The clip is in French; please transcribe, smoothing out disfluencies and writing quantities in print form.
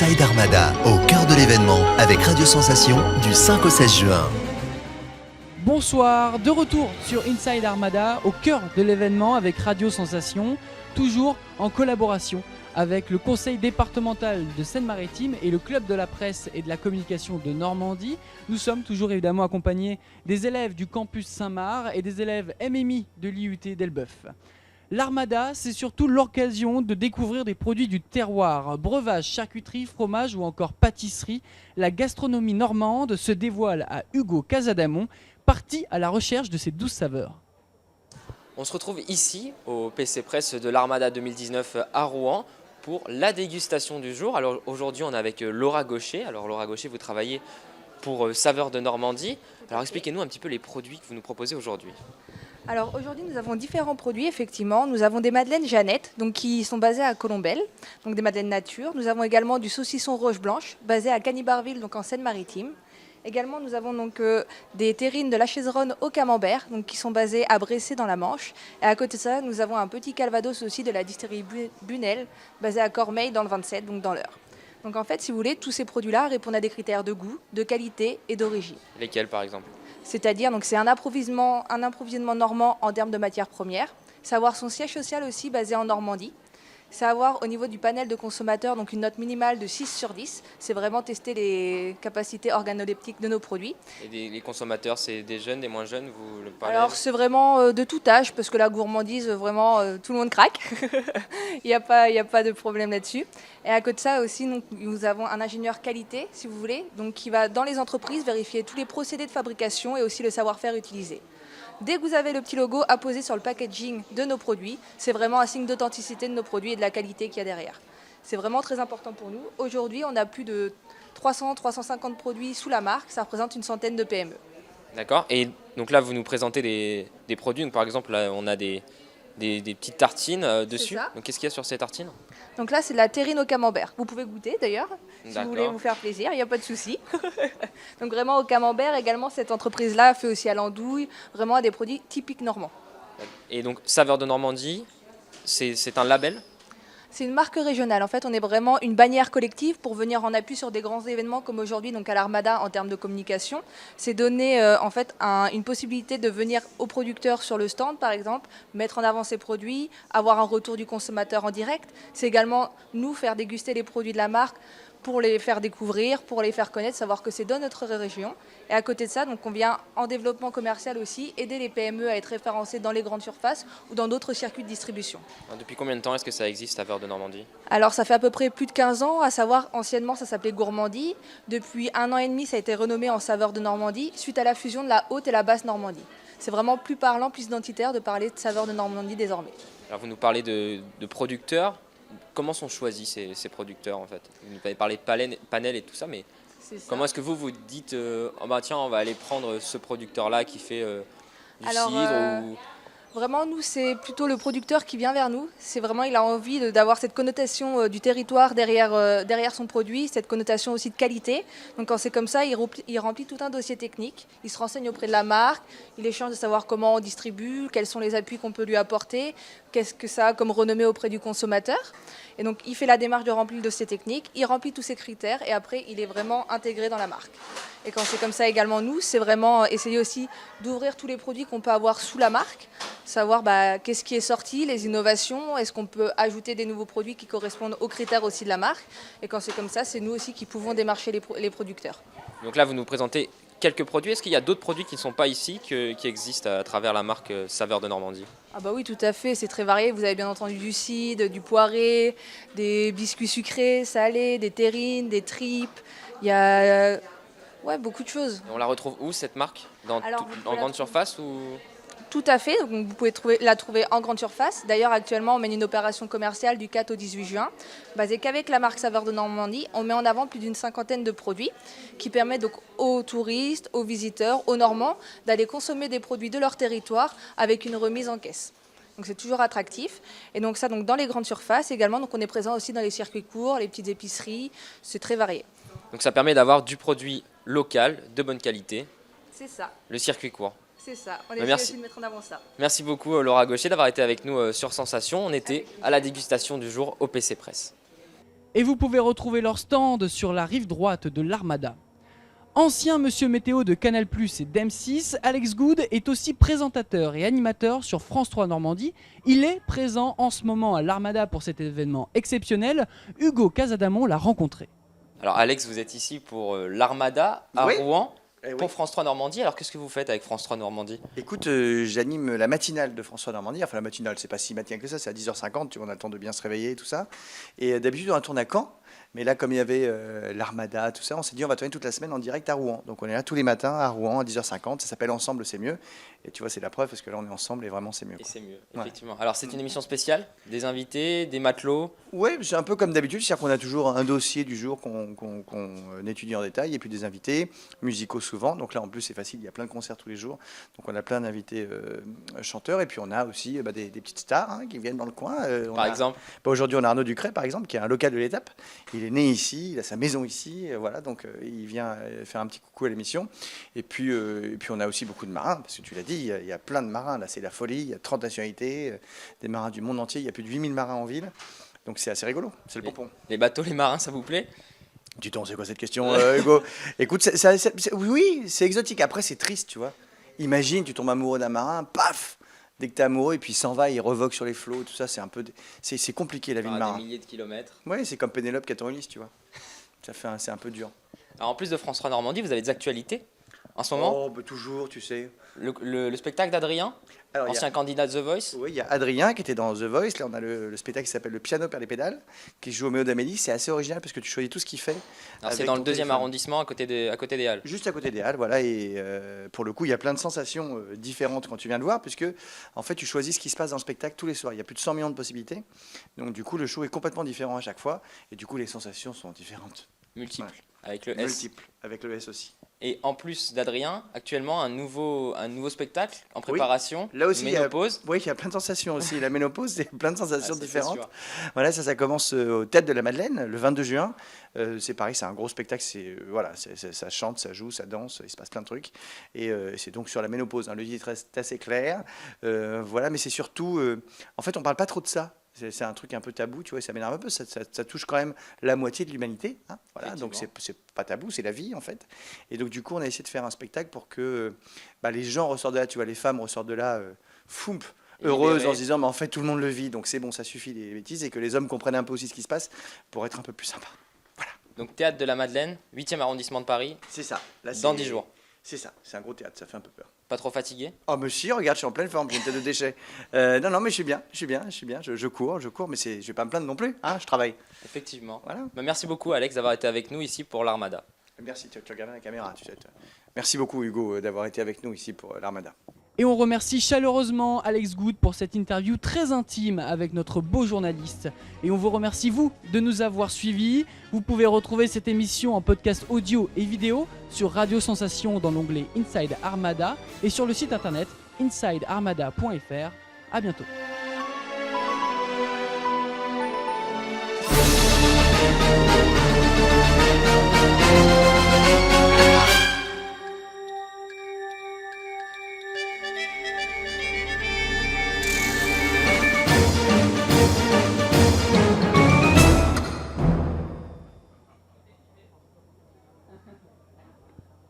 Inside Armada, au cœur de l'événement, avec Radio Sensation, du 5 au 16 juin. Bonsoir, de retour sur Inside Armada, au cœur de l'événement avec Radio Sensation, toujours en collaboration avec le conseil départemental de Seine-Maritime et le club de la presse et de la communication de Normandie. Nous sommes toujours évidemment accompagnés des élèves du campus Saint-Marc et des élèves MMI de l'IUT d'Elbeuf. L'Armada, c'est surtout l'occasion de découvrir des produits du terroir. Breuvage, charcuterie, fromage ou encore pâtisserie. La gastronomie normande se dévoile à Hugo Casadamon, parti à la recherche de ces douces saveurs. On se retrouve ici au PC Presse de l'Armada 2019 à Rouen pour la dégustation du jour. Alors aujourd'hui on est avec Laura Gaucher. Alors Laura Gaucher, vous travaillez pour Saveurs de Normandie. Alors expliquez-nous un petit peu les produits que vous nous proposez aujourd'hui. Alors aujourd'hui nous avons différents produits effectivement. Nous avons des madeleines Jeannette donc, qui sont basées à Colombelle, donc des madeleines nature. Nous avons également du saucisson roche blanche basé à Canibarville donc en Seine-Maritime. Également, nous avons donc des terrines de la Chaiseronne au camembert, donc qui sont basées à Bressé dans la Manche. Et à côté de ça, nous avons un petit calvados aussi de la distillerie Bunel, basé à Cormeilles dans le 27, donc dans l'Eure. Donc en fait, si vous voulez, tous ces produits-là répondent à des critères de goût, de qualité et d'origine. Lesquels par exemple? C'est-à-dire, donc c'est un approvisionnement normand en termes de matières premières. C'est avoir son siège social aussi basé en Normandie. C'est avoir au niveau du panel de consommateurs donc une note minimale de 6 sur 10. C'est vraiment tester les capacités organoleptiques de nos produits. Et les consommateurs, c'est des jeunes, des moins jeunes, vous le parlez? Alors c'est vraiment de tout âge parce que la gourmandise, vraiment tout le monde craque. Il n'y a pas de problème là-dessus. Et à côté de ça aussi, nous avons un ingénieur qualité, si vous voulez, donc qui va dans les entreprises vérifier tous les procédés de fabrication et aussi le savoir-faire utilisé. Dès que vous avez le petit logo apposé sur le packaging de nos produits, c'est vraiment un signe d'authenticité de nos produits et de la qualité qu'il y a derrière. C'est vraiment très important pour nous. Aujourd'hui, on a plus de 300-350 produits sous la marque. Ça représente une centaine de PME. D'accord. Et donc là, vous nous présentez des produits. Donc, par exemple, là, on a des petites tartines dessus. Donc qu'est-ce qu'il y a sur ces tartines? Donc là, c'est de la terrine au camembert. Vous pouvez goûter d'ailleurs, si vous voulez vous faire plaisir, il n'y a pas de souci. Donc vraiment au camembert, également cette entreprise-là fait aussi à l'andouille, vraiment à des produits typiques normands. Et donc Saveurs de Normandie, c'est un label? C'est une marque régionale. En fait, on est vraiment une bannière collective pour venir en appui sur des grands événements comme aujourd'hui, donc à l'Armada en termes de communication. C'est donner en fait une possibilité de venir aux producteurs sur le stand, par exemple, mettre en avant ses produits, avoir un retour du consommateur en direct. C'est également nous faire déguster les produits de la marque pour les faire découvrir, pour les faire connaître, savoir que c'est dans notre région. Et à côté de ça, donc on vient en développement commercial aussi, aider les PME à être référencées dans les grandes surfaces ou dans d'autres circuits de distribution. Depuis combien de temps est-ce que ça existe, Saveurs de Normandie? Alors ça fait à peu près plus de 15 ans, à savoir anciennement ça s'appelait Gourmandie. Depuis 1 an et demi, ça a été renommé en Saveurs de Normandie suite à la fusion de la Haute et la Basse Normandie. C'est vraiment plus parlant, plus identitaire de parler de Saveurs de Normandie désormais. Alors vous nous parlez de producteurs. Comment sont choisis ces producteurs en fait? Vous nous avez parlé de panel et tout ça, mais comment est-ce que vous dites oh bah tiens, on va aller prendre ce producteur-là qui fait du cidre ou... Vraiment, nous, c'est plutôt le producteur qui vient vers nous. C'est vraiment, il a envie d'avoir cette connotation du territoire derrière son produit, cette connotation aussi de qualité. Donc quand c'est comme ça, il remplit tout un dossier technique. Il se renseigne auprès de la marque, il échange de savoir comment on distribue, quels sont les appuis qu'on peut lui apporter, qu'est-ce que ça a comme renommée auprès du consommateur. Et donc il fait la démarche de remplir le dossier technique, il remplit tous ces critères et après il est vraiment intégré dans la marque. Et quand c'est comme ça également nous, c'est vraiment essayer aussi d'ouvrir tous les produits qu'on peut avoir sous la marque, savoir qu'est-ce qui est sorti, les innovations, est-ce qu'on peut ajouter des nouveaux produits qui correspondent aux critères aussi de la marque. Et quand c'est comme ça, c'est nous aussi qui pouvons démarcher les producteurs. Donc là, vous nous présentez quelques produits. Est-ce qu'il y a d'autres produits qui ne sont pas ici, qui existent à travers la marque Saveurs de Normandie? Ah bah oui, tout à fait, c'est très varié. Vous avez bien entendu du cidre, du poiré, des biscuits sucrés, salés, des terrines, des tripes. Il y a beaucoup de choses. Et on la retrouve où cette marque? En grande surface ou... Tout à fait, donc vous pouvez la trouver en grande surface. D'ailleurs, actuellement, on mène une opération commerciale du 4 au 18 juin, basée qu'avec la marque Saveurs de Normandie. On met en avant plus d'une cinquantaine de produits qui permettent donc aux touristes, aux visiteurs, aux Normands d'aller consommer des produits de leur territoire avec une remise en caisse. Donc c'est toujours attractif. Et donc ça, donc dans les grandes surfaces également, donc on est présent aussi dans les circuits courts, les petites épiceries, c'est très varié. Donc ça permet d'avoir du produit local, de bonne qualité. C'est ça. Le circuit court. C'est ça, on essaie aussi de mettre en avant ça. Merci beaucoup Laura Gaucher d'avoir été avec nous sur Sensation. On était à la dégustation du jour au PC Presse. Et vous pouvez retrouver leur stand sur la rive droite de l'Armada. Ancien monsieur météo de Canal+ et d'M6, Alex Good est aussi présentateur et animateur sur France 3 Normandie. Il est présent en ce moment à l'Armada pour cet événement exceptionnel. Hugo Casadamon l'a rencontré. Alors Alex, vous êtes ici pour l'Armada à Oui. Rouen, Eh pour oui. France 3 Normandie. Alors qu'est-ce que vous faites avec France 3 Normandie? Écoute, j'anime la matinale de François Normandie. Enfin, la matinale, c'est pas si matinal que ça, c'est à 10h50, tu vois, on a le temps de bien se réveiller et tout ça. Et d'habitude, on tourne à Caen. Mais là, comme il y avait l'Armada, tout ça, on s'est dit on va tourner toute la semaine en direct à Rouen. Donc on est là tous les matins à Rouen à 10h50. Ça s'appelle Ensemble, c'est mieux. Et tu vois, c'est la preuve parce que là, on est ensemble et vraiment, c'est mieux. Et Quoi. c'est mieux, Ouais. effectivement. Alors c'est une émission spéciale, des invités, des matelots. Ouais, c'est un peu comme d'habitude, c'est-à-dire qu'on a toujours un dossier du jour qu'on étudie en détail et puis des invités musicaux souvent. Donc là, en plus, c'est facile, il y a plein de concerts tous les jours. Donc on a plein d'invités chanteurs et puis on a aussi des petites stars qui viennent dans le coin. Par exemple. Aujourd'hui, on a Arnaud Ducret, par exemple, qui est un local de l'étape. Il est né ici, il a sa maison ici, voilà, donc il vient faire un petit coucou à l'émission. Et puis on a aussi beaucoup de marins, parce que tu l'as dit, il y a plein de marins, là c'est la folie, il y a 30 nationalités, des marins du monde entier, il y a plus de 8000 marins en ville, donc c'est assez rigolo, c'est le pompon. Les bateaux, les marins, ça vous plaît? Du temps, c'est quoi cette question, Hugo? Écoute, oui, c'est exotique, après c'est triste, tu vois. Imagine, tu tombes amoureux d'un marin, paf! Dès que tu es amoureux, et puis il s'en va, il revogue sur les flots, tout ça, c'est un peu. C'est compliqué la vie de Enfin, marin. des milliers de kilomètres. Oui, c'est comme Pénélope qui attend Ulysse, tu vois. C'est un peu dur. Alors en plus de France 3 Normandie, vous avez des actualités en ce moment. Oh, bah, toujours, tu sais. Le spectacle d'Adrien, Alors, il y a- ancien candidat de The Voice. Oui, il y a Adrien qui était dans The Voice. Là, on a le spectacle qui s'appelle Le piano perd les pédales, qui joue au Méo d'Amélie. C'est assez original parce que tu choisis tout ce qu'il fait. Alors c'est avec dans ton le 2e téléphone. arrondissement, à côté des Halles. Juste à côté des Halles, voilà. Et pour le coup, il y a plein de sensations différentes quand tu viens de voir, puisque en fait, tu choisis ce qui se passe dans le spectacle tous les soirs. Il y a plus de 100 millions de possibilités. Donc, du coup, le show est complètement différent à chaque fois. Et du coup, les sensations sont différentes. Multiples, Ouais. avec le S. Multiples, avec le S aussi. Et en plus d'Adrien, actuellement un nouveau spectacle en préparation. Là aussi, il y a- Ménopause. Oui, il y a plein de sensations aussi. La ménopause, c'est plein de sensations Ah, ça, c'est différentes. sûr. Voilà, ça commence au Théâtre de la Madeleine, le 22 juin. C'est pareil, c'est un gros spectacle. Voilà, ça chante, ça joue, ça danse, il se passe plein de trucs. Et c'est donc sur la ménopause. Le titre est assez clair. Voilà, mais c'est surtout. En fait, on parle pas trop de ça. C'est un truc un peu tabou, tu vois, ça m'énerve un peu. Ça touche quand même la moitié de l'humanité. Voilà, donc c'est pas tabou, c'est la vie en fait. Et donc du coup, on a essayé de faire un spectacle pour que les gens ressortent de là, tu vois, les femmes ressortent de là, foump, heureuses Libérées. en se disant, mais en fait, tout le monde le vit, donc c'est bon, ça suffit les bêtises, et que les hommes comprennent un peu aussi ce qui se passe pour être un peu plus sympa. Donc Théâtre de la Madeleine, 8e arrondissement de Paris, C'est ça. Là, dans 10 jours. C'est ça, c'est un gros théâtre, ça fait un peu peur. Pas trop fatigué? Oh, mais si, regarde, je suis en pleine forme, j'ai une tête de déchet. Non, mais je suis bien, je cours, mais je vais pas me plaindre non plus, je travaille. Effectivement. Voilà. Bah, merci beaucoup Alex d'avoir été avec nous ici pour l'Armada. Merci, tu regardes la caméra, tu sais. Merci beaucoup, Hugo, d'avoir été avec nous ici pour l'Armada. Et on remercie chaleureusement Alex Good pour cette interview très intime avec notre beau journaliste. Et on vous remercie, vous, de nous avoir suivis. Vous pouvez retrouver cette émission en podcast audio et vidéo sur Radio Sensation dans l'onglet Inside Armada et sur le site internet insidearmada.fr. À bientôt.